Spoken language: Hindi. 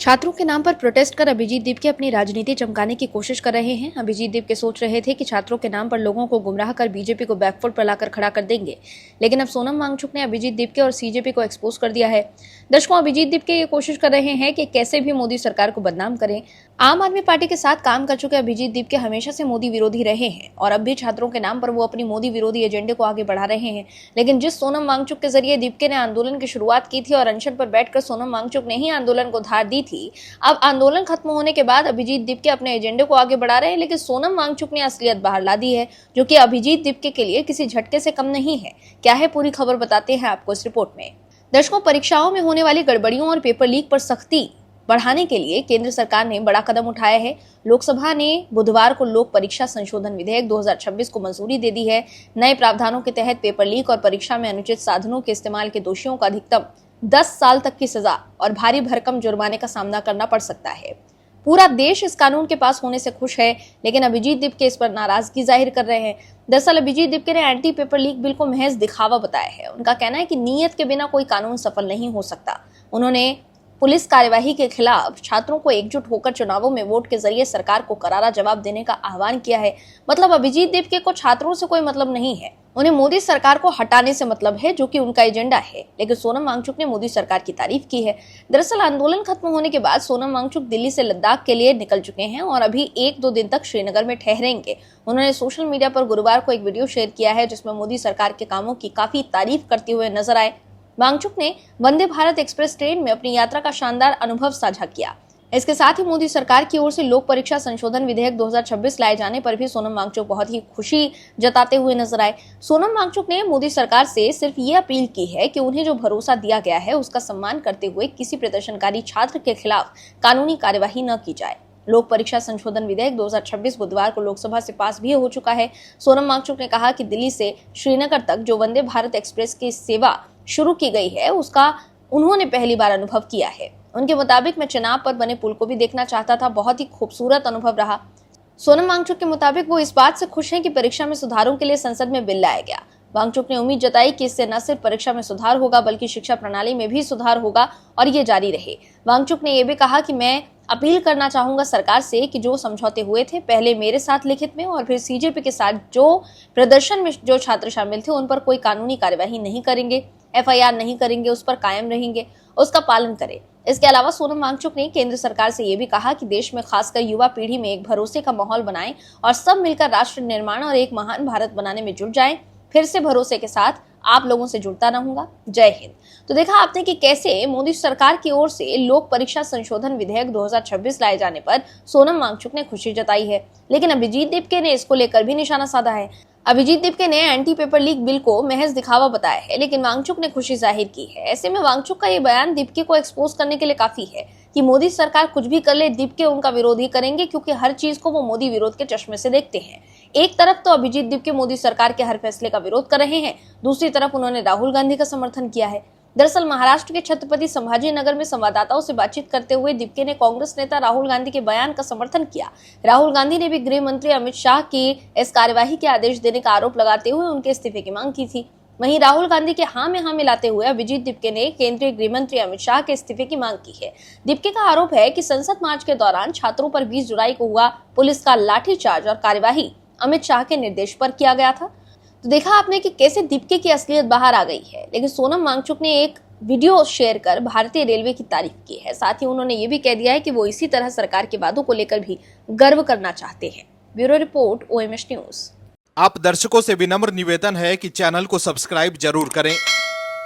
छात्रों के नाम पर प्रोटेस्ट कर अभिजीत दीपके अपनी राजनीति चमकाने की कोशिश कर रहे हैं। अभिजीत दीपके सोच रहे थे कि छात्रों के नाम पर लोगों को गुमराह कर बीजेपी को बैकफुट पर लाकर खड़ा कर देंगे, लेकिन अब सोनम वांगचुक ने अभिजीत दीपके और सीजेपी को एक्सपोज कर दिया है। दर्शकों, अभिजीत दीपके ये कोशिश कर रहे हैं कि कैसे भी मोदी सरकार को बदनाम करें। आम आदमी पार्टी के साथ काम कर चुके अभिजीत दीपके हमेशा से मोदी विरोधी रहे हैं और अब भी छात्रों के नाम पर वो अपनी मोदी विरोधी एजेंडे को आगे बढ़ा रहे हैं। लेकिन जिस सोनम वांगचुक के जरिए दीपके ने आंदोलन की शुरुआत की थी और अनशन पर बैठकर सोनम वांगचुक ने ही आंदोलन को धार दी थी, अब आंदोलन खत्म होने के बाद अभिजीत दीपके अपने एजेंडे को आगे बढ़ा रहे हैं, लेकिन सोनम वांगचुक ने असलियत बाहर ला दी है, जो कि अभिजीत दीपके के लिए किसी झटके से कम नहीं है। क्या है पूरी खबर, बताते हैं आपको इस रिपोर्ट में। दर्शकों, परीक्षाओं में होने वाली गड़बड़ियों और पेपर लीक पर सख्ती बढ़ाने के लिए केंद्र सरकार ने बड़ा कदम उठाया है। लोकसभा ने बुधवार को लोक परीक्षा संशोधन विधेयक 2026 को मंजूरी दे दी है। नए प्रावधानों के तहत पेपर लीक और परीक्षा में अनुचित साधनों के इस्तेमाल के दोषियों को अधिकतम 10 साल तक की सजा और भारी भरकम जुर्माने का सामना करना पड़ सकता है। पूरा देश इस कानून के पास होने से खुश है, लेकिन अभिजीत दीपके इस पर नाराजगी जाहिर कर रहे हैं। दरअसल अभिजीत दीपके ने एंटी पेपर लीक बिल को महज दिखावा बताया है। उनका कहना है कि नीयत के बिना कोई कानून सफल नहीं हो सकता। उन्होंने पुलिस कार्यवाही के खिलाफ छात्रों को एकजुट होकर चुनावों में वोट के जरिए सरकार को करारा जवाब देने का आह्वान किया है। मतलब अभिजीत दीपके को छात्रों से कोई मतलब नहीं है, उन्हें मोदी सरकार को हटाने से मतलब है, जो कि उनका एजेंडा है। लेकिन सोनम वांगचुक ने मोदी सरकार की तारीफ की है। दरअसल आंदोलन खत्म होने के बाद सोनम वांगचुक दिल्ली से लद्दाख के लिए निकल चुके हैं और अभी 1-2 दिन तक श्रीनगर में ठहरेंगे। उन्होंने सोशल मीडिया पर गुरुवार को एक वीडियो शेयर किया है, जिसमें मोदी सरकार के कामों की काफी तारीफ करते हुए नजर आए। वांगचुक ने वंदे भारत एक्सप्रेस ट्रेन में अपनी यात्रा का शानदार अनुभव साझा किया। इसके साथ ही मोदी सरकार की ओर से लोक परीक्षा संशोधन विधेयक 2026 लाए जाने पर भी सोनम वांगचुक बहुत ही खुशी जताते हुए नजर आए। सोनम वांगचुक ने मोदी सरकार से सिर्फ ये अपील की है कि उन्हें जो भरोसा दिया गया है उसका सम्मान करते हुए किसी प्रदर्शनकारी छात्र के खिलाफ कानूनी कार्यवाही न की जाए। लोक परीक्षा संशोधन विधेयक 2026 बुधवार को लोकसभा से पास भी हो चुका है। सोनम वांगचुक ने कहा कि दिल्ली से श्रीनगर तक जो वंदे भारत एक्सप्रेस की सेवा शुरू की गई है उसका उन्होंने पहली बार अनुभव किया है। उनके मुताबिक मैं चेनाब पर बने पुल को भी देखना चाहता था, बहुत ही खूबसूरत अनुभव रहा। सोनम वांगचुक के मुताबिक वो इस बात से खुश हैं कि परीक्षा में सुधारों के लिए संसद में बिल लाया गया। वांगचुक ने उम्मीद जताई कि इससे न सिर्फ परीक्षा में सुधार होगा बल्कि शिक्षा प्रणाली में भी सुधार होगा और ये जारी रहे। वांगचुक ने यह भी कहा कि मैं अपील करना चाहूंगा सरकार से कि जो समझौते हुए थे, पहले मेरे साथ लिखित में और फिर सीजेपी के साथ जो प्रदर्शन में जो छात्र शामिल थे, उन पर कोई कानूनी कार्यवाही नहीं करेंगे, एफआईआर नहीं करेंगे, उस पर कायम रहेंगे, उसका पालन करें। इसके अलावा सोनम वांगचुक ने केंद्र सरकार से ये भी कहा कि देश में खासकर युवा पीढ़ी में एक भरोसे का माहौल बनाएं और सब मिलकर राष्ट्र निर्माण और एक महान भारत बनाने में जुट जाएं। फिर से भरोसे के साथ आप लोगों से जुड़ता रहूंगा। जय हिंद। तो देखा आपने कि कैसे मोदी सरकार की ओर से लोक परीक्षा संशोधन विधेयक 2026 लाए जाने पर सोनम वांगचुक ने खुशी जताई है, लेकिन अभिजीत दीपके ने इसको लेकर भी निशाना साधा है। अभिजीत दीपके ने एंटी पेपर लीक बिल को महज दिखावा बताया है, लेकिन वांगचुक ने खुशी जाहिर की है। ऐसे में वांगचुक का ये बयान दीपके को एक्सपोज करने के लिए काफी है कि मोदी सरकार कुछ भी कर ले, दीपके उनका विरोध ही करेंगे, क्योंकि हर चीज को वो मोदी विरोध के चश्मे से देखते हैं। एक तरफ तो अभिजीत दीपके मोदी सरकार के हर फैसले का विरोध कर रहे हैं, दूसरी तरफ उन्होंने राहुल गांधी का समर्थन किया है। दरअसल महाराष्ट्र के छत्रपति संभाजी नगर में संवाददाताओं से बातचीत करते हुए दीपके ने कांग्रेस नेता राहुल गांधी के बयान का समर्थन किया। राहुल गांधी ने भी गृह मंत्री अमित शाह की इस कार्यवाही के आदेश देने का आरोप लगाते हुए उनके इस्तीफे की मांग की थी। वहीं राहुल गांधी के हाँ में हाँ मिलाते हुए अभिजीत दीपके ने केंद्रीय गृह मंत्री अमित शाह के इस्तीफे की मांग की है। दीपके का आरोप है कि संसद मार्च के दौरान छात्रों पर 20 जुलाई को हुआ पुलिस का लाठीचार्ज और कार्यवाही अमित शाह के निर्देश पर किया गया था। तो देखा आपने कि कैसे दीपके की असलियत बाहर आ गई है। लेकिन सोनम वांगचुक ने एक वीडियो शेयर कर भारतीय रेलवे की तारीफ की है। साथ ही उन्होंने ये भी कह दिया है कि वो इसी तरह सरकार के वादों को लेकर भी गर्व करना चाहते हैं। Bureau report, OMH news. आप दर्शकों से विनम्र निवेदन है कि चैनल को सब्सक्राइब जरूर करें